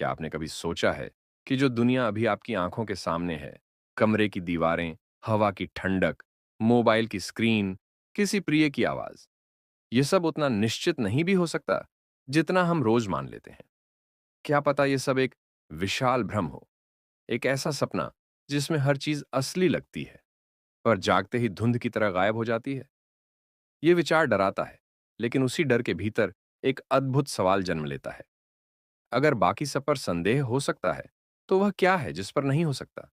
क्या आपने कभी सोचा है कि जो दुनिया अभी आपकी आंखों के सामने है, कमरे की दीवारें, हवा की ठंडक, मोबाइल की स्क्रीन, किसी प्रिय की आवाज, ये सब उतना निश्चित नहीं भी हो सकता जितना हम रोज मान लेते हैं। क्या पता ये सब एक विशाल भ्रम हो, एक ऐसा सपना जिसमें हर चीज असली लगती है पर जागते ही धुंध की तरह गायब हो जाती है। ये विचार डराता है, लेकिन उसी डर के भीतर एक अद्भुत सवाल जन्म लेता है। अगर बाकी सब पर संदेह हो सकता है, तो वह क्या है जिस पर नहीं हो सकता?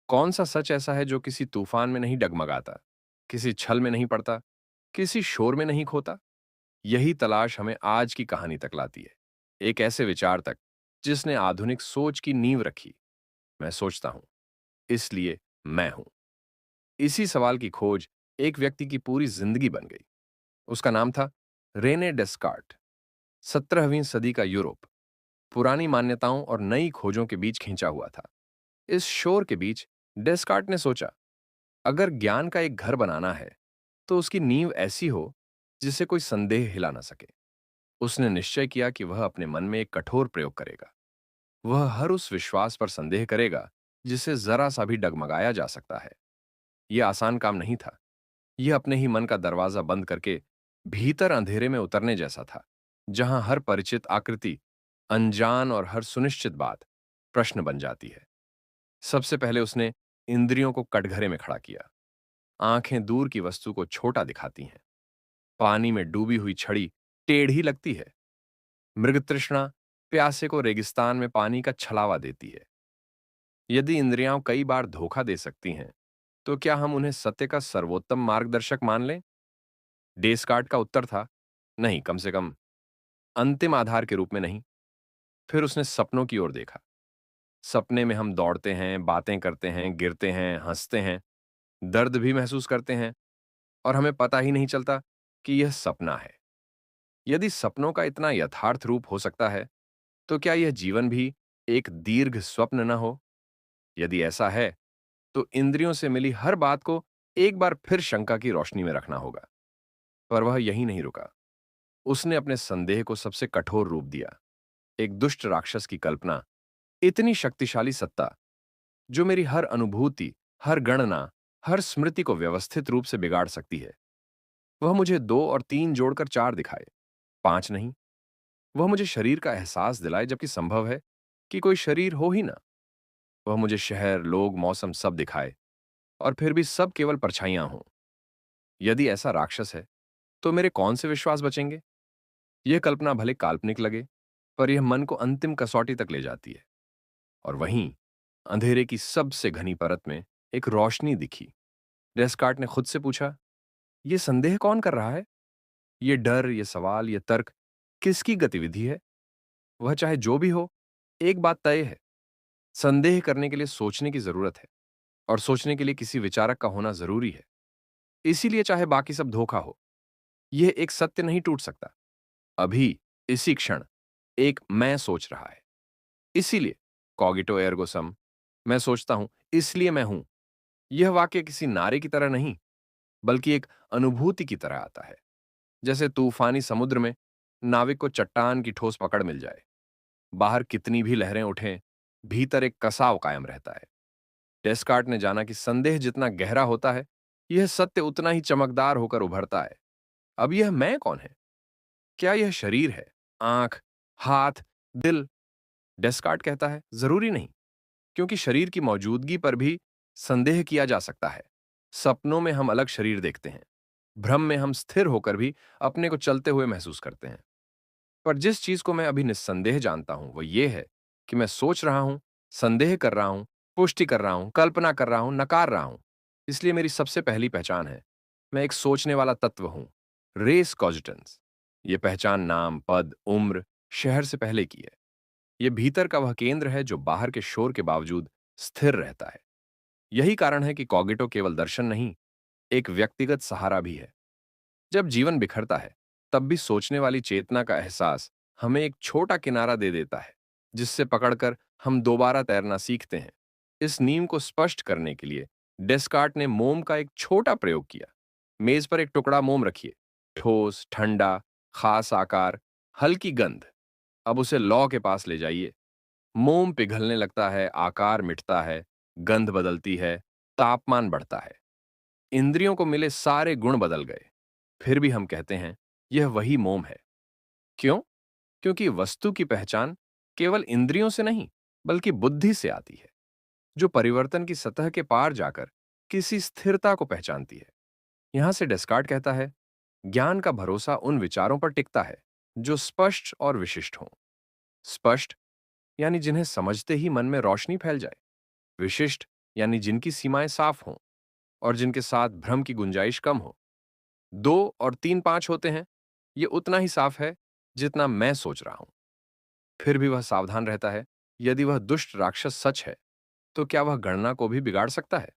कौन सा सच ऐसा है जो किसी तूफान में नहीं डगमगाता, किसी छल में नहीं पड़ता, किसी शोर में नहीं खोता? यही तलाश हमें आज की कहानी तक लाती है, एक ऐसे विचार तक जिसने आधुनिक सोच की नींव रखी। मैं सोचता हूं, इसलिए मैं हूं। इसी सवाल की खोज एक व्यक्ति की पूरी जिंदगी बन गई। उसका नाम था रेने डेस्कार्ट। 17वीं सदी का यूरोप पुरानी मान्यताओं और नई खोजों के बीच खींचा हुआ था। इस शोर के बीच डेस्कार्ट ने सोचा, अगर ज्ञान का एक घर बनाना है तो उसकी नींव ऐसी हो जिसे कोई संदेह हिला ना सके। उसने निश्चय किया कि वह अपने मन में एक कठोर प्रयोग करेगा। वह हर उस विश्वास पर संदेह करेगा जिसे जरा सा भी डगमगाया जा सकता है। यह आसान काम नहीं था। यह अपने ही मन का दरवाजा बंद करके भीतर अंधेरे में उतरने जैसा था, जहां हर परिचित आकृति अनजान और हर सुनिश्चित बात प्रश्न बन जाती है। सबसे पहले उसने इंद्रियों को कटघरे में खड़ा किया। आंखें दूर की वस्तु को छोटा दिखाती हैं। पानी में डूबी हुई छड़ी टेढ़ी लगती है। मृग तृष्णा प्यासे को रेगिस्तान में पानी का छलावा देती है। यदि इंद्रियां कई बार धोखा दे सकती हैं, तो क्या हम उन्हें सत्य का सर्वोत्तम मार्गदर्शक मान लें? डेस्कार्ट का उत्तर था, नहीं, कम से कम अंतिम आधार के रूप में नहीं। फिर उसने सपनों की ओर देखा। सपने में हम दौड़ते हैं, बातें करते हैं, गिरते हैं, हंसते हैं, दर्द भी महसूस करते हैं और हमें पता ही नहीं चलता कि यह सपना है। यदि सपनों का इतना यथार्थ रूप हो सकता है, तो क्या यह जीवन भी एक दीर्घ स्वप्न न हो? यदि ऐसा है, तो इंद्रियों से मिली हर बात को एक बार फिर शंका की रोशनी में रखना होगा। पर वह यहीं नहीं रुका। उसने अपने संदेह को सबसे कठोर रूप दिया। एक दुष्ट राक्षस की कल्पना, इतनी शक्तिशाली सत्ता जो मेरी हर अनुभूति, हर गणना, हर स्मृति को व्यवस्थित रूप से बिगाड़ सकती है। वह मुझे 2 और 3 जोड़कर 4 दिखाए, 5 नहीं। वह मुझे शरीर का एहसास दिलाए जबकि संभव है कि कोई शरीर हो ही ना। वह मुझे शहर, लोग, मौसम सब दिखाए और फिर भी सब केवल परछाइयां हों। यदि ऐसा राक्षस है, तो मेरे कौन से विश्वास बचेंगे? यह कल्पना भले काल्पनिक लगे, पर यह मन को अंतिम कसौटी तक ले जाती है। और वहीं अंधेरे की सबसे घनी परत में एक रोशनी दिखी। डेस्कार्ट ने खुद से पूछा, यह संदेह कौन कर रहा है? ये डर, ये सवाल, ये तर्क किसकी गतिविधि है? वह चाहे जो भी हो, एक बात तय है, संदेह करने के लिए सोचने की जरूरत है और सोचने के लिए किसी विचारक का होना जरूरी है। इसीलिए चाहे बाकी सब धोखा हो, यह एक सत्य नहीं टूट सकता। अभी, इसी क्षण, एक मैं सोच रहा है। इसीलिए कॉगिटो एर्गो सम, मैं सोचता हूं, इसलिए मैं हूं। यह वाक्य किसी नारे की तरह नहीं, बल्कि एक अनुभूति की तरह आता है। जैसे तूफानी समुद्र में नाविक को चट्टान की ठोस पकड़ मिल जाए। बाहर कितनी भी लहरें उठें, भीतर एक कसाव कायम रहता है। डेस्कार्ट ने जाना कि संदेह जितना गहरा होता है, यह सत्य उतना ही चमकदार होकर उभरता है। अब यह मैं कौन है? क्या यह शरीर है, आंख, हाथ, दिल? डेस्कार्ट कहता है, जरूरी नहीं, क्योंकि शरीर की मौजूदगी पर भी संदेह किया जा सकता है। सपनों में हम अलग शरीर देखते हैं। भ्रम में हम स्थिर होकर भी अपने को चलते हुए महसूस करते हैं। पर जिस चीज को मैं अभी निस्संदेह जानता हूं, वह यह है कि मैं सोच रहा हूं, संदेह कर रहा हूं, पुष्टि कर रहा हूं, कल्पना कर रहा हूं, नकार रहा हूं। इसलिए मेरी सबसे पहली पहचान है, मैं एक सोचने वाला तत्व हूं। रेस कॉजिटेंस। यह पहचान नाम, पद, उम्र, शहर से पहले की है। यह भीतर का वह केंद्र है जो बाहर के शोर के बावजूद स्थिर रहता है। यही कारण है कि कॉगिटो केवल दर्शन नहीं, एक व्यक्तिगत सहारा भी है। जब जीवन बिखरता है, तब भी सोचने वाली चेतना का एहसास हमें एक छोटा किनारा दे देता है, जिससे पकड़कर हम दोबारा तैरना सीखते हैं। इस नीम को स्पष्ट करने के लिए डेस्कार्ट ने मोम का एक छोटा प्रयोग किया। मेज पर एक टुकड़ा मोम रखिए, ठोस, ठंडा, खास आकार, हल्की गंध। अब उसे लौ के पास ले जाइए। मोम पिघलने लगता है, आकार मिटता है, गंध बदलती है, तापमान बढ़ता है। इंद्रियों को मिले सारे गुण बदल गए। फिर भी हम कहते हैं, यह वही मोम है। क्यों? क्योंकि वस्तु की पहचान केवल इंद्रियों से नहीं, बल्कि बुद्धि से आती है, जो परिवर्तन की सतह के पार जाकर किसी स्थिरता को पहचानती है। यहां से डेस्कार्ट कहता है, ज्ञान का भरोसा उन विचारों पर टिकता है जो स्पष्ट और विशिष्ट हों। स्पष्ट यानी जिन्हें समझते ही मन में रोशनी फैल जाए। विशिष्ट यानी जिनकी सीमाएं साफ हों और जिनके साथ भ्रम की गुंजाइश कम हो। 2 और 3 5 होते हैं, ये उतना ही साफ है जितना मैं सोच रहा हूं। फिर भी वह सावधान रहता है, यदि वह दुष्ट राक्षस सच है, तो क्या वह गणना को भी बिगाड़ सकता है?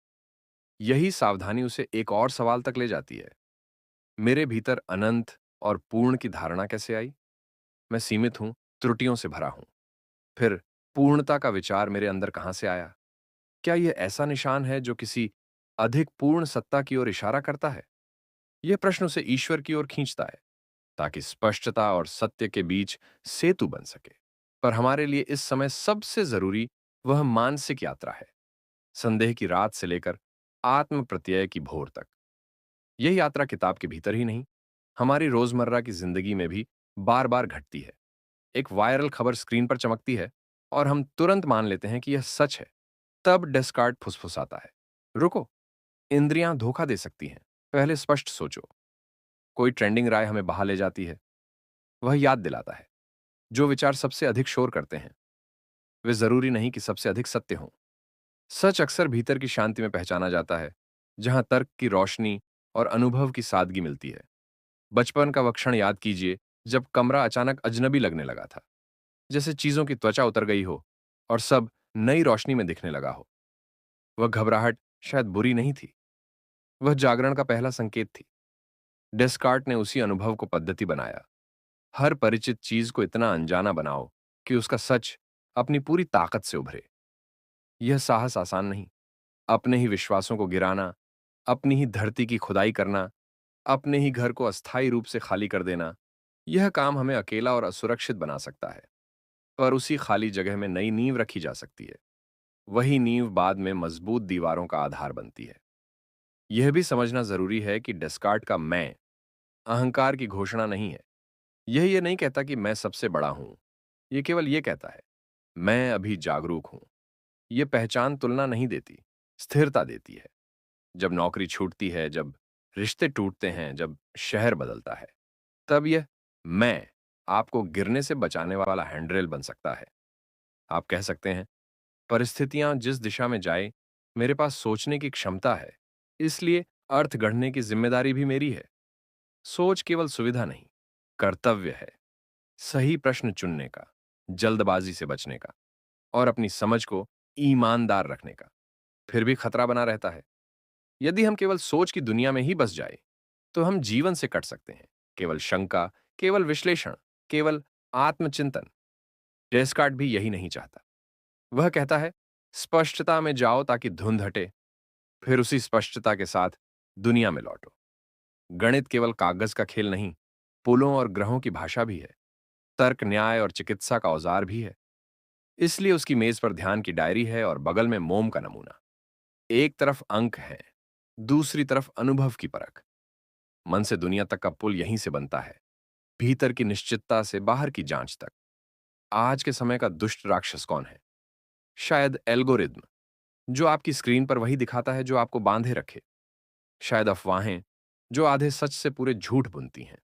यही सावधानी उसे एक और सवाल तक ले जाती है। मेरे भीतर अनंत और पूर्ण की धारणा कैसे आई? मैं सीमित हूं, त्रुटियों से भरा हूं। फिर पूर्णता का विचार मेरे अंदर कहां से आया? क्या यह ऐसा निशान है जो किसी अधिक पूर्ण सत्ता की ओर इशारा करता है? यह प्रश्न उसे ईश्वर की ओर खींचता है, ताकि स्पष्टता और सत्य के बीच सेतु बन सके। पर हमारे लिए इस समय सबसे जरूरी वह मानसिक यात्रा है, संदेह की रात से लेकर आत्म प्रत्यय की भोर तक। यह यात्रा किताब के भीतर ही नहीं, हमारी रोजमर्रा की जिंदगी में भी बार बार घटती है। एक वायरल खबर स्क्रीन पर चमकती है और हम तुरंत मान लेते हैं कि यह सच है। तब डेस्कार्ट फुसफुसाता है, रुको, इंद्रियां धोखा दे सकती हैं, पहले स्पष्ट सोचो। कोई ट्रेंडिंग राय हमें बहा ले जाती है। वह याद दिलाता है, जो विचार सबसे अधिक शोर करते हैं वे जरूरी नहीं कि सबसे अधिक सत्य हों। सच अक्सर भीतर की शांति में पहचाना जाता है, जहां तर्क की रोशनी और अनुभव की सादगी मिलती है। बचपन का वह क्षण याद कीजिए, जब कमरा अचानक अजनबी लगने लगा था, जैसे चीजों की त्वचा उतर गई हो और सब नई रोशनी में दिखने लगा हो। वह घबराहट शायद बुरी नहीं थी, वह जागरण का पहला संकेत थी। डेस्कार्ट ने उसी अनुभव को पद्धति बनाया। हर परिचित चीज को इतना अनजाना बनाओ कि उसका सच अपनी पूरी ताकत से उभरे। यह साहस आसान नहीं। अपने ही विश्वासों को गिराना, अपनी ही धरती की खुदाई करना, अपने ही घर को अस्थायी रूप से खाली कर देना, यह काम हमें अकेला और असुरक्षित बना सकता है। पर उसी खाली जगह में नई नींव रखी जा सकती है। वही नींव बाद में मजबूत दीवारों का आधार बनती है। यह भी समझना जरूरी है कि डेस्कार्ट का मैं अहंकार की घोषणा नहीं है। यह ये नहीं कहता कि मैं सबसे बड़ा हूं। यह केवल यह कहता है, मैं अभी जागरूक हूं। यह पहचान तुलना नहीं देती, स्थिरता देती है। जब नौकरी छूटती है, जब रिश्ते टूटते हैं, जब शहर बदलता है, तब यह मैं आपको गिरने से बचाने वाला हैंडरेल बन सकता है। आप कह सकते हैं, परिस्थितियां जिस दिशा में जाए, मेरे पास सोचने की क्षमता है, इसलिए अर्थ गढ़ने की जिम्मेदारी भी मेरी है। सोच केवल सुविधा नहीं, कर्तव्य है। सही प्रश्न चुनने का, जल्दबाजी से बचने का और अपनी समझ को ईमानदार रखने का। फिर भी खतरा बना रहता है। यदि हम केवल सोच की दुनिया में ही बस जाए, तो हम जीवन से कट सकते हैं। केवल शंका, केवल विश्लेषण, केवल आत्मचिंतन। डेस्कार्ट भी यही नहीं चाहता। वह कहता है, स्पष्टता में जाओ ताकि धुंध हटे, फिर उसी स्पष्टता के साथ दुनिया में लौटो। गणित केवल कागज का खेल नहीं, पुलों और ग्रहों की भाषा भी है। तर्क, न्याय और चिकित्सा का औजार भी है। इसलिए उसकी मेज पर ध्यान की डायरी है और बगल में मोम का नमूना। एक तरफ अंक है, दूसरी तरफ अनुभव की परख। मन से दुनिया तक का पुल यहीं से बनता है, भीतर की निश्चितता से बाहर की जांच तक। आज के समय का दुष्ट राक्षस कौन है? शायद एल्गोरिद्म, जो आपकी स्क्रीन पर वही दिखाता है जो आपको बांधे रखे। शायद अफवाहें, जो आधे सच से पूरे झूठ बुनती हैं।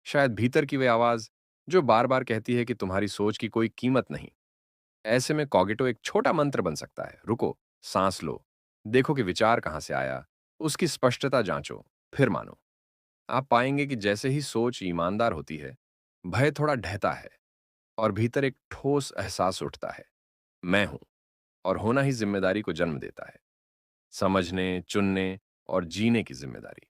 शायद भीतर की वे आवाज, जो बार बार कहती है कि तुम्हारी सोच की कोई कीमत नहीं। ऐसे में कॉगिटो एक छोटा मंत्र बन सकता है। रुको, सांस लो, देखो कि विचार कहां से आया, उसकी स्पष्टता जांचो, फिर मानो। आप पाएंगे कि जैसे ही सोच ईमानदार होती है, भय थोड़ा ढहता है और भीतर एक ठोस एहसास उठता है, मैं हूं। और होना ही जिम्मेदारी को जन्म देता है, समझने, चुनने और जीने की जिम्मेदारी।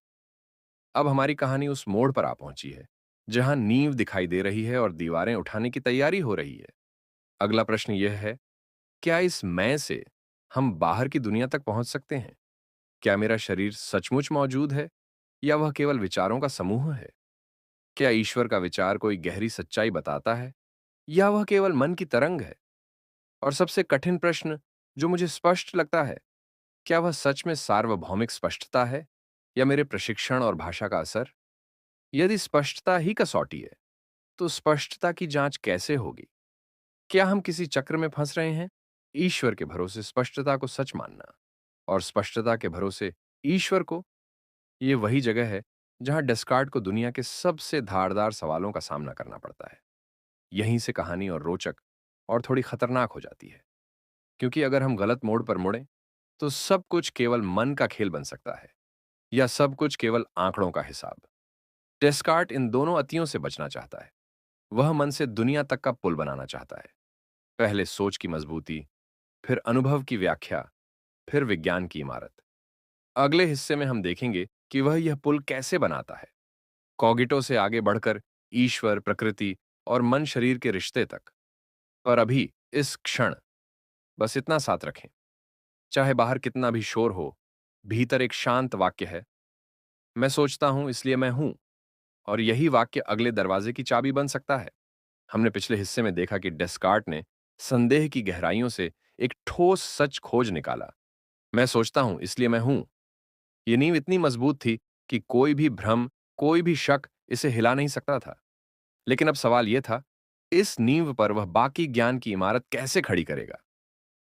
अब हमारी कहानी उस मोड़ पर आ पहुंची है, जहां नींव दिखाई दे रही है और दीवारें उठाने की तैयारी हो रही है। अगला प्रश्न यह है, क्या इस मैं से हम बाहर की दुनिया तक पहुंच सकते हैं? क्या मेरा शरीर सचमुच मौजूद है या वह केवल विचारों का समूह है? क्या ईश्वर का विचार कोई गहरी सच्चाई बताता है या वह केवल मन की तरंग है? और सबसे कठिन प्रश्न जो मुझे स्पष्ट लगता है, क्या वह सच में सार्वभौमिक स्पष्टता है या मेरे प्रशिक्षण और भाषा का असर? यदि स्पष्टता ही कसौटी है, तो स्पष्टता की जांच कैसे होगी? क्या हम किसी चक्र में फंस रहे हैं? ईश्वर के भरोसे स्पष्टता को सच मानना और स्पष्टता के भरोसे ईश्वर को, ये वही जगह है जहां डेस्कार्ट को दुनिया के सबसे धारदार सवालों का सामना करना पड़ता है। यहीं से कहानी और रोचक और थोड़ी खतरनाक हो जाती है, क्योंकि अगर हम गलत मोड़ पर मुड़ें, तो सब कुछ केवल मन का खेल बन सकता है या सब कुछ केवल आंकड़ों का हिसाब। डेस्कार्ट इन दोनों अतियों से बचना चाहता है। वह मन से दुनिया तक का पुल बनाना चाहता है। पहले सोच की मजबूती, फिर अनुभव की व्याख्या, फिर विज्ञान की इमारत। अगले हिस्से में हम देखेंगे कि वह यह पुल कैसे बनाता है, कॉगिटो से आगे बढ़कर ईश्वर, प्रकृति और मन शरीर के रिश्ते तक। पर अभी, इस क्षण, बस इतना साथ रखें, चाहे बाहर कितना भी शोर हो, भीतर एक शांत वाक्य है, मैं सोचता हूं इसलिए मैं हूं। और यही वाक्य अगले दरवाजे की चाबी बन सकता है। हमने पिछले हिस्से में देखा कि डेस्कार्ट ने संदेह की गहराइयों से एक ठोस सच खोज निकाला, मैं सोचता हूं इसलिए मैं हूं। ये नींव इतनी मजबूत थी कि कोई भी भ्रम, कोई भी शक इसे हिला नहीं सकता था। लेकिन अब सवाल यह था, इस नींव पर वह बाकी ज्ञान की इमारत कैसे खड़ी करेगा?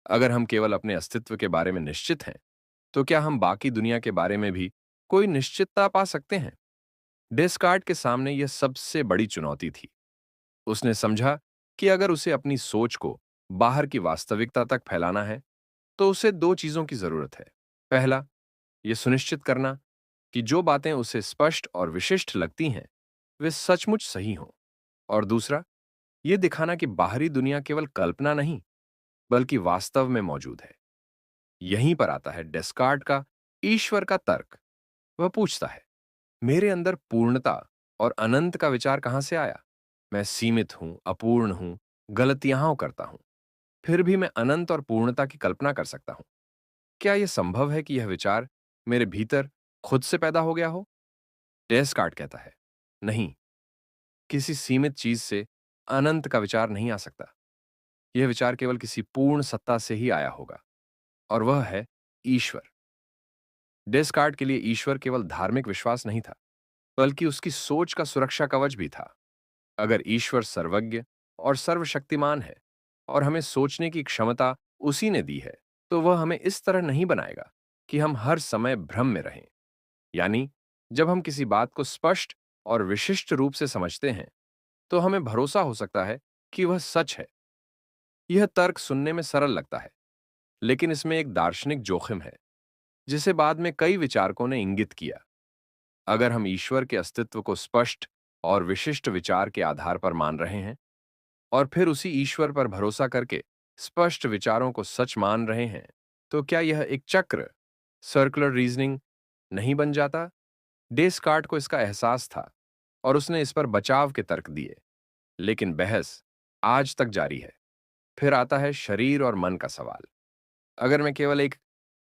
अगर हम केवल अपने अस्तित्व के बारे में निश्चित हैं, तो क्या हम बाकी दुनिया के बारे में भी कोई निश्चितता पा सकते हैं? डेस्कार्ट के सामने यह सबसे बड़ी चुनौती थी। उसने समझा कि अगर उसे अपनी सोच को बाहर की वास्तविकता तक फैलाना है, तो उसे दो चीजों की जरूरत है। पहला, यह सुनिश्चित करना कि जो बातें उसे स्पष्ट और विशिष्ट लगती हैं, वे सचमुच सही हों। और दूसरा, यह दिखाना कि बाहरी दुनिया केवल कल्पना नहीं, बल्कि वास्तव में मौजूद है। यहीं पर आता है डेस्कार्ट का ईश्वर का तर्क। वह पूछता है, मेरे अंदर पूर्णता और अनंत का विचार कहां से आया? मैं सीमित हूं, अपूर्ण हूं, गलतियां करता हूं, फिर भी मैं अनंत और पूर्णता की कल्पना कर सकता हूं। क्या यह संभव है कि यह विचार मेरे भीतर खुद से पैदा हो गया हो? डेस्कार्ट कहता है, नहीं, किसी सीमित चीज से अनंत का विचार नहीं आ सकता। यह विचार केवल किसी पूर्ण सत्ता से ही आया होगा, और वह है ईश्वर। डेस्कार्ट के लिए ईश्वर केवल धार्मिक विश्वास नहीं था, बल्कि उसकी सोच का सुरक्षा कवच भी था। अगर ईश्वर सर्वज्ञ और सर्वशक्तिमान है और हमें सोचने की क्षमता उसी ने दी है, तो वह हमें इस तरह नहीं बनाएगा कि हम हर समय भ्रम में रहें। यानी, जब हम किसी बात को स्पष्ट और विशिष्ट रूप से समझते हैं, तो हमें भरोसा हो सकता है कि वह सच है। यह तर्क सुनने में सरल लगता है, लेकिन इसमें एक दार्शनिक जोखिम है, जिसे बाद में कई विचारकों ने इंगित किया। अगर हम ईश्वर के अस्तित्व को स्पष्ट और विशिष्ट विचार के आधार पर मान रहे हैं, और फिर उसी ईश्वर पर भरोसा करके स्पष्ट विचारों को सच मान रहे हैं, तो क्या यह एक चक्र, सर्कुलर रीजनिंग, नहीं बन जाता? डेस्कार्ट को इसका एहसास था और उसने इस पर बचाव के तर्क दिए, लेकिन बहस आज तक जारी है। फिर आता है शरीर और मन का सवाल। अगर मैं केवल एक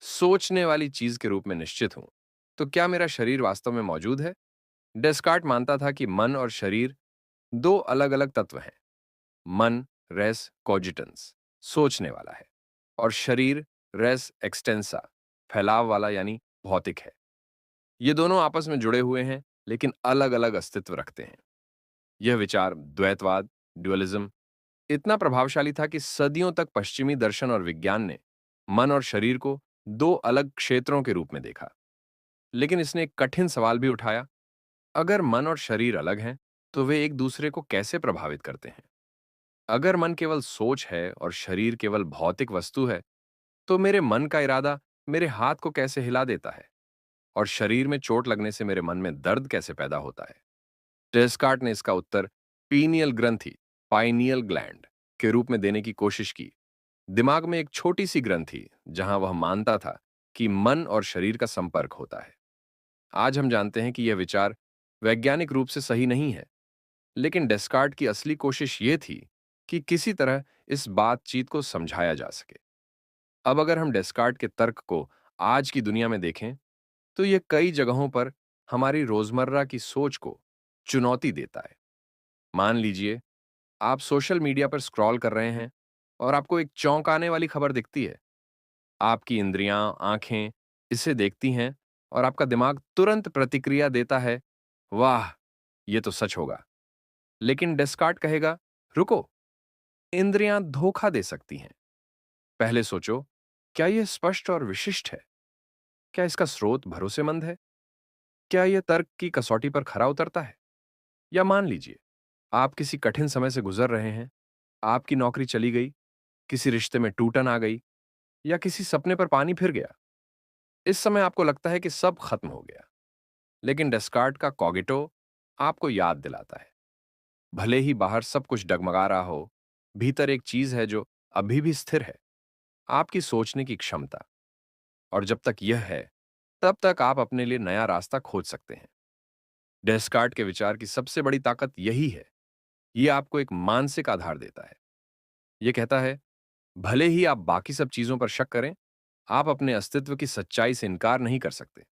सोचने वाली चीज के रूप में निश्चित हूं, तो क्या मेरा शरीर वास्तव में मौजूद है? डेस्कार्ट मानता था कि मन और शरीर दो अलग-अलग तत्व हैं। मन, रेस कॉजिटेंस, सोचने वाला है, और शरीर, रेस एक्सटेंसा, फैलाव वाला यानी भौतिक है। ये दोनों आपस में जुड़े हुए हैं, लेकिन अलग-अलग अस्तित्व रखते हैं। यह विचार, द्वैतवाद, ड्युअलिज्म, इतना प्रभावशाली था कि सदियों तक पश्चिमी दर्शन और विज्ञान ने मन और शरीर को दो अलग क्षेत्रों के रूप में देखा। लेकिन इसने एक कठिन सवाल भी उठाया, अगर मन और शरीर अलग हैं, तो वे एक दूसरे को कैसे प्रभावित करते हैं? अगर मन केवल सोच है और शरीर केवल भौतिक वस्तु है, तो मेरे मन का इरादा मेरे हाथ को कैसे हिला देता है, और शरीर में चोट लगने से मेरे मन में दर्द कैसे पैदा होता है? डेस्कार्ट ने इसका उत्तर पीनियल ग्रंथि, पाइनियल ग्लैंड, के रूप में देने की कोशिश की। दिमाग में एक छोटी सी ग्रंथि, जहां वह मानता था कि मन और शरीर का संपर्क होता है। आज हम जानते हैं कि यह विचार वैज्ञानिक रूप से सही नहीं है, लेकिन डेस्कार्ट की असली कोशिश ये थी कि किसी तरह इस बातचीत को समझाया जा सके। अब अगर हम डेस्कार्ट के तर्क को आज की दुनिया में देखें, तो यह कई जगहों पर हमारी रोजमर्रा की सोच को चुनौती देता है। मान लीजिए, आप सोशल मीडिया पर स्क्रॉल कर रहे हैं और आपको एक चौंकाने वाली खबर दिखती है। आपकी इंद्रियां, आंखें इसे देखती हैं और आपका दिमाग तुरंत प्रतिक्रिया देता है, वाह, ये तो सच होगा। लेकिन डेस्कार्ट कहेगा, रुको, इंद्रियां धोखा दे सकती हैं। पहले सोचो, क्या यह स्पष्ट और विशिष्ट है? क्या इसका स्रोत भरोसेमंद है? क्या यह तर्क की कसौटी पर खरा उतरता है? या मान लीजिए, आप किसी कठिन समय से गुजर रहे हैं, आपकी नौकरी चली गई, किसी रिश्ते में टूटन आ गई या किसी सपने पर पानी फिर गया। इस समय आपको लगता है कि सब खत्म हो गया। लेकिन डेस्कार्ट का कॉगिटो आपको याद दिलाता है, भले ही बाहर सब कुछ डगमगा रहा हो, भीतर एक चीज है जो अभी भी स्थिर है, आपकी सोचने की क्षमता। और जब तक यह है, तब तक आप अपने लिए नया रास्ता खोज सकते हैं। डेस्कार्ट के विचार की सबसे बड़ी ताकत यही है, यह आपको एक मानसिक आधार देता है। यह कहता है, भले ही आप बाकी सब चीजों पर शक करें, आप अपने अस्तित्व की सच्चाई से इनकार नहीं कर सकते।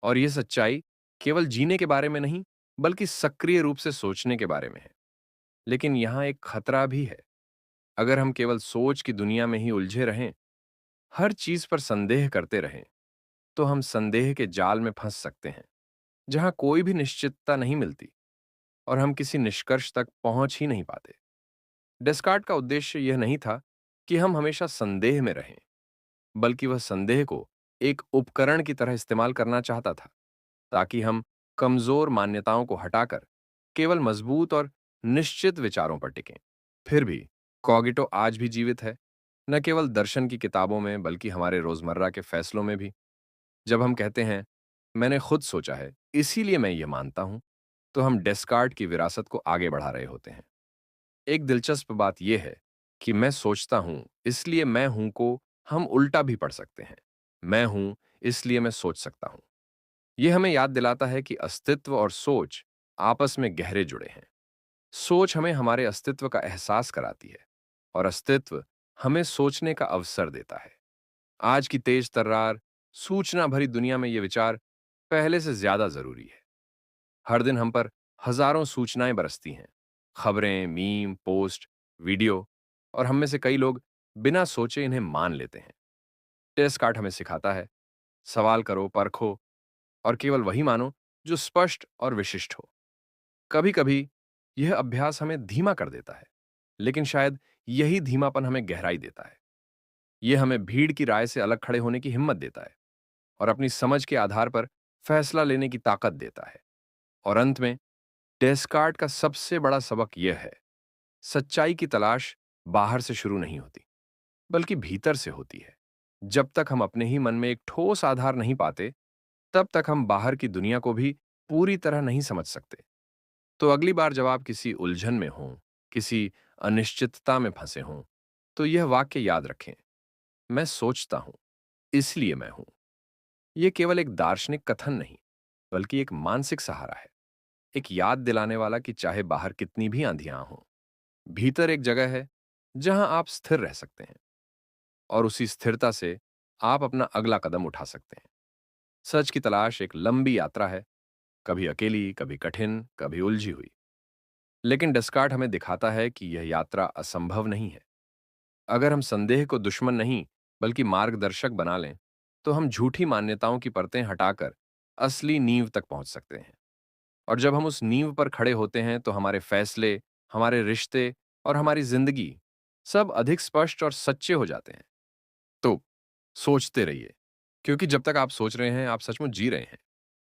और यह सच्चाई केवल जीने के बारे में नहीं, बल्कि सक्रिय रूप से सोचने के बारे में है। लेकिन यहां एक खतरा भी है। अगर हम केवल सोच की दुनिया में ही उलझे रहें, हर चीज पर संदेह करते रहें, तो हम संदेह के जाल में फंस सकते हैं, जहां कोई भी निश्चितता नहीं मिलती और हम किसी निष्कर्ष तक पहुंच ही नहीं पाते। डेस्कार्ट का उद्देश्य यह नहीं था कि हम हमेशा संदेह में रहें, बल्कि वह संदेह को एक उपकरण की तरह इस्तेमाल करना चाहता था, ताकि हम कमजोर मान्यताओं को हटाकर केवल मजबूत और निश्चित विचारों पर टिकें। फिर भी कॉगिटो आज भी जीवित है, न केवल दर्शन की किताबों में, बल्कि हमारे रोजमर्रा के फैसलों में भी। जब हम कहते हैं, मैंने खुद सोचा है, इसीलिए मैं यह मानता हूं, तो हम डेस्कार्ट की विरासत को आगे बढ़ा रहे होते हैं। एक दिलचस्प बात यह है कि मैं सोचता हूं, इसलिए मैं हूं को हम उल्टा भी पढ़ सकते हैं। मैं हूं, इसलिए मैं सोच सकता हूं। यह हमें याद दिलाता है कि अस्तित्व और सोच आपस में गहरे जुड़े हैं। सोच हमें हमारे अस्तित्व का एहसास कराती है और अस्तित्व हमें सोचने का अवसर देता है। आज की तेज तर्रार, सूचना भरी दुनिया में ये विचार पहले से ज्यादा जरूरी है। हर दिन हम पर हजारों सूचनाएं बरसती हैं, खबरें, मीम, पोस्ट, वीडियो, और हम में से कई लोग बिना सोचे इन्हें मान लेते हैं। डेस्कार्ट हमें सिखाता है, सवाल करो, परखो और केवल वही मानो जो स्पष्ट और विशिष्ट हो। कभी कभी यह अभ्यास हमें धीमा कर देता है, लेकिन शायद यही धीमापन हमें गहराई देता है। यह हमें भीड़ की राय से अलग खड़े होने की हिम्मत देता है और अपनी समझ के आधार पर फैसला लेने की ताकत देता है। और अंत में डेस्कार्ट का सबसे बड़ा सबक यह है, सच्चाई की तलाश बाहर से शुरू नहीं होती, बल्कि भीतर से होती है। जब तक हम अपने ही मन में एक ठोस आधार नहीं पाते, तब तक हम बाहर की दुनिया को भी पूरी तरह नहीं समझ सकते। तो अगली बार जब आप किसी उलझन में हों, किसी अनिश्चितता में फंसे हों, तो यह वाक्य याद रखें, मैं सोचता हूं, इसलिए मैं हूं। यह केवल एक दार्शनिक कथन नहीं, बल्कि एक मानसिक सहारा है, एक याद दिलाने वाला कि चाहे बाहर कितनी भी आंधियां हों, भीतर एक जगह है जहां आप स्थिर रह सकते हैं और उसी स्थिरता से आप अपना अगला कदम उठा सकते हैं। सच की तलाश एक लंबी यात्रा है, कभी अकेली, कभी कठिन, कभी उलझी हुई। लेकिन डेस्कार्ट हमें दिखाता है कि यह यात्रा असंभव नहीं है। अगर हम संदेह को दुश्मन नहीं, बल्कि मार्गदर्शक बना लें, तो हम झूठी मान्यताओं की परतें हटाकर असली नींव तक पहुंच सकते हैं। और जब हम उस नींव पर खड़े होते हैं, तो हमारे फैसले, हमारे रिश्ते और हमारी जिंदगी सब अधिक स्पष्ट और सच्चे हो जाते हैं। तो सोचते रहिए, क्योंकि जब तक आप सोच रहे हैं, आप सचमुच जी रहे हैं।